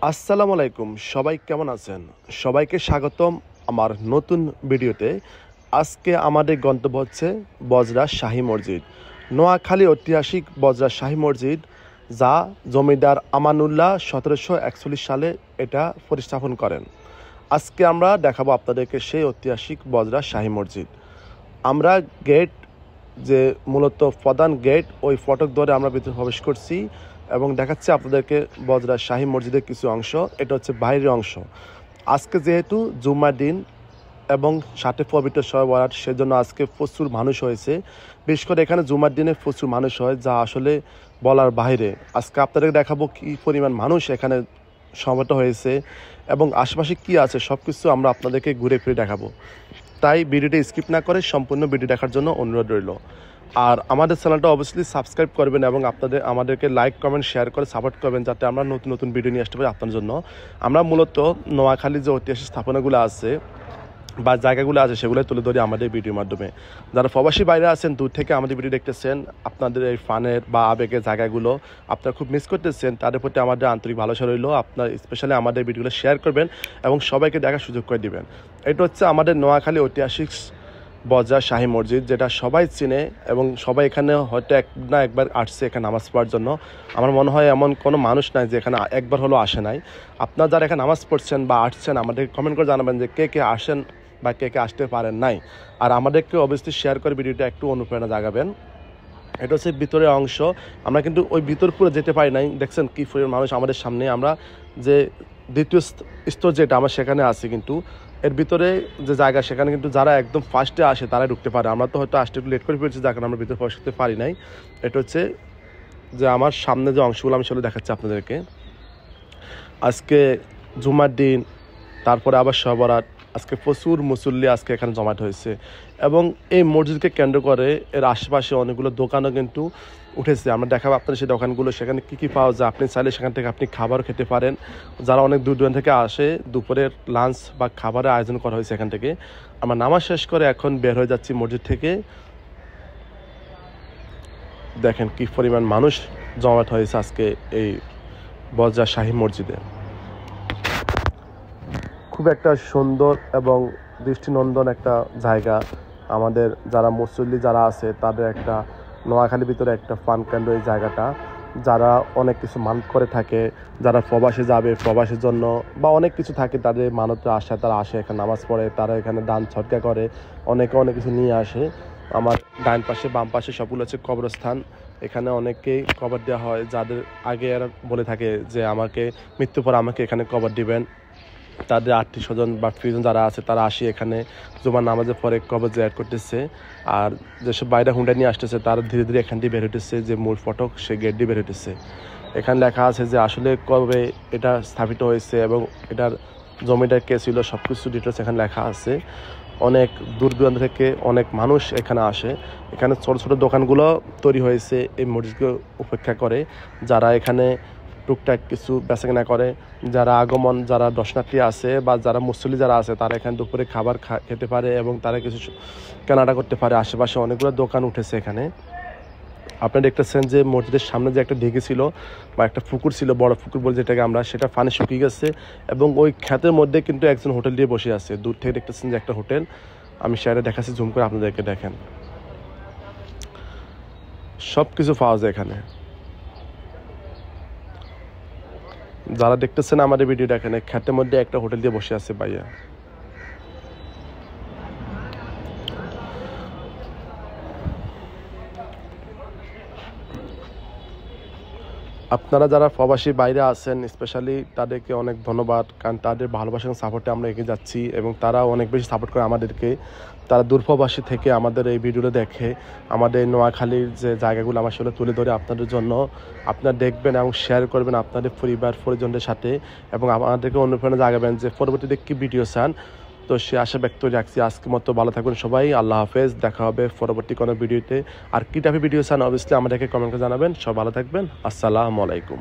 আসসালামু আলাইকুম, সবাই কেমন আছেন? সবাইকে স্বাগতম আমার নতুন ভিডিওতে। আজকে আমাদের গন্তব্য হচ্ছে বজরা শাহী মসজিদ, নোয়াখালী ঐতিহাসিক বজরা শাহী মসজিদ, যা জমিদার আমানুল্লাহ 1741 সালে এটা প্রতিস্থাপন করেন। আজকে আমরা দেখাবো আপনাদেরকে সেই ঐতিহাসিক বজরা শাহী মসজিদ। আমরা গেট, যে মূলত প্রধান গেট, ওই ফটক ধরে আমরা ভিতরে প্রবেশ করছি এবং দেখাচ্ছি আপনাদেরকে বজরা শাহী মসজিদের কিছু অংশ। এটা হচ্ছে বাইরের অংশ। আজকে যেহেতু জুম্মার দিন এবং সাথে পবিত্র শবে বরাত, সেজন্য আজকে প্রচুর মানুষ হয়েছে। বিশেষ করে এখানে জুম্মার দিনে প্রচুর মানুষ হয়, যা আসলে বলার বাইরে। আজকে আপনাদেরকে দেখাবো কী পরিমাণ মানুষ এখানে সমবেত হয়েছে এবং আশেপাশে কি আছে সব কিছু আমরা আপনাদেরকে ঘুরে ফিরে দেখাবো। তাই ভিডিওটি স্কিপ না করে সম্পূর্ণ ভিডিও দেখার জন্য অনুরোধ রইল। আর আমাদের চ্যানেলটা অবশ্যই সাবস্ক্রাইব করবেন এবং আমাদেরকে লাইক কমেন্ট শেয়ার করে সাপোর্ট করবেন, যাতে আমরা নতুন নতুন ভিডিও নিয়ে আসতে পারি আপনার জন্য। আমরা মূলত নোয়াখালী যে ঐতিহাসিক স্থাপনাগুলো আছে বা জায়গাগুলো আছে সেগুলো তুলে ধরি আমাদের ভিডিওর মাধ্যমে। যারা প্রবাসী বাইরে আছেন, দূর থেকে আমাদের ভিডিও দেখতেছেন, আপনাদের এই ফানের বা আবেগের জায়গাগুলো আপনারা খুব মিস করতেছেন, তাদের প্রতি আমাদের আন্তরিক ভালোবাসা রইল। আপনার স্পেশালি আমাদের ভিডিওগুলো শেয়ার করবেন এবং সবাইকে দেখার সুযোগ করে দিবেন। এটা হচ্ছে আমাদের নোয়াখালী ঐতিহাসিক বজরা শাহী মসজিদ, যেটা সবাই চিনে এবং সবাই এখানে হয়তো এক না একবার আসছে এখানে নামাজ পড়ার জন্য। আমার মনে হয় এমন কোনো মানুষ নাই যে এখানে একবার হলেও আসে নাই। আপনারা যারা এখানে নামাজ পড়ছেন বা আসছেন, আমাদের কমেন্ট করে জানাবেন যে কে কে আসেন বা কে কে আসতে পারেন নাই। আর আমাদেরকে অবশ্যই শেয়ার করে ভিডিওটা একটু অনুপ্রেরণা জাগাবেন। এটা হচ্ছে ভিতরের অংশ। আমরা কিন্তু ওই ভিতর পুরো যেতে পারি নাই। দেখছেন কি পরিমাণ মানুষ আমাদের সামনে। আমরা যে দ্বিতীয় স্তর যেটা আমরা সেখানে আছি, কিন্তু এর ভিতরে যে জায়গা সেখানে কিন্তু যারা একদম ফার্স্টে আসে তারাই ঢুকতে পারে। আমরা তো হয়তো আসতে একটু লেট করে ফেলছি, যার কারণে আমরা ভিতরে প্রবেশ করতে পারি নাই। এটা হচ্ছে যে আমার সামনে যে অংশগুলো আমি সেগুলো দেখাচ্ছি আপনাদেরকে। আজকে জুমার দিন, তারপরে আবার শবে বরাত। আজকে প্রচুর মুসল্লি আজকে এখানে জমায়েত হয়েছে এবং এই মসজিদকে কেন্দ্র করে এর আশেপাশে অনেকগুলো দোকানও কিন্তু উঠেছে। আমরা দেখাবো আপনাদের সেই দোকানগুলো, সেখানে কী কী পাওয়া যায়। আপনি চাইলে সেখান থেকে আপনি খাবারও খেতে পারেন। যারা অনেক দূর দূরান্ত থেকে আসে, দুপুরের লাঞ্চ বা খাবারের আয়োজন করা হয়েছে এখান থেকে। আমরা নামাজ শেষ করে এখন বের হয়ে যাচ্ছি মসজিদ থেকে। দেখেন কী পরিমাণ মানুষ জমায়েত হয়েছে আজকে এই বজরা শাহী মসজিদে। খুব একটা সুন্দর এবং দৃষ্টিনন্দন একটা জায়গা। আমাদের যারা মুসল্লি যারা আছে তাদের একটা নোয়াখালীর ভিতরে একটা ফান কেন্দ্র এই জায়গাটা। যারা অনেক কিছু মানত করে থাকে, যারা প্রবাসে যাবে, প্রবাসের জন্য বা অনেক কিছু থাকে, তাদের মানতের আশায় তারা আসে এখানে নামাজ পড়ে, তারা এখানে দান সদকা করে, অনেকে অনেক কিছু নিয়ে আসে। আমার ডান পাশে বাম পাশে সবগুলো হচ্ছে কবরস্থান। এখানে অনেকেই কবর দেওয়া হয়, যাদের আগে এরা বলে থাকে যে আমাকে মৃত্যুর পর আমাকে এখানে কবর দিবেন। তাদের আত্মীয় স্বজন বা প্রিয়জন যারা আছে তারা আসি এখানে জুমার নামাজের পরে কবর জিয়ারত করতেছে। আর যেসব বাইরে হুন্ডা নিয়ে আসতেছে তারা ধীরে ধীরে এখান দিয়ে বের হইতেছে, যে মূল ফটক সে গেট দিয়ে বের হইতেছে। এখানে লেখা আছে যে আসলে কবে এটা স্থাপিত হয়েছে এবং এটার জমিটার কে ছিল, সব কিছু ডিটেলস এখানে লেখা আছে। অনেক দূর দূরান্ত থেকে অনেক মানুষ এখানে আসে। এখানে ছোটো ছোটো দোকানগুলো তৈরি হয়েছে এই মসজিদকে উপেক্ষা করে, যারা এখানে টুকটাক কিছু বেচাকেনা করে। যারা আগমন, যারা দর্শনার্থী আছে বা যারা মুসল্লি যারা আছে, তারা এখানে দুপুরে খাবার খেতে পারে এবং তারা কিছু কেনাকাটা করতে পারে। আশেপাশে অনেকগুলো দোকান উঠেছে এখানে। আপনি দেখতেছেন যে মসজিদের সামনে যে একটা ঢিকি ছিল বা একটা পুকুর ছিল, বড় পুকুর বলে যেটাকে আমরা, সেটা পানি শুকিয়ে গেছে এবং ওই ক্ষেতের মধ্যে কিন্তু একজন হোটেল দিয়ে বসে আছে। দূর থেকে দেখতেছেন যে একটা হোটেল। আমি সেটা দেখাচ্ছি জুম করে আপনাদেরকে, দেখেন সব কিছু পাওয়া যায় এখানে। যারা দেখতেছেন আমাদের ভিডিওটা, এখানে ক্ষেতের মধ্যে একটা হোটেল দিয়ে বসে আছে ভাইয়া। আপনারা যারা প্রবাসী বাইরে আছেন স্পেশালি তাদেরকে অনেক ধন্যবাদ, কারণ তাদের ভালোবাসা এবং সাপোর্টে আমরা এগিয়ে যাচ্ছি এবং তারা অনেক বেশি সাপোর্ট করে আমাদেরকে। তারা দূরপ্রবাসী থেকে আমাদের এই ভিডিওটা দেখে, আমাদের নোয়াখালীর যে জায়গাগুলো আমার আসলে তুলে ধরে আপনাদের জন্য। আপনারা দেখবেন এবং শেয়ার করবেন আপনাদের পরিবার পরিজনদের সাথে এবং আমাদেরকে অনুপ্রেরণা জাগাবেন যে পরবর্তীতে কী ভিডিও চান। তো সে আশা ব্যক্ত রাখছি। আজকের মতো ভালো থাকবেন সবাই, আল্লাহ হাফেজ। দেখা হবে পরবর্তী কোনো ভিডিওতে। আর কী টাইপের ভিডিও চান অবশ্যই আমাদেরকে কমেন্ট করে জানাবেন। সব ভালো থাকবেন, আসসালামু আলাইকুম।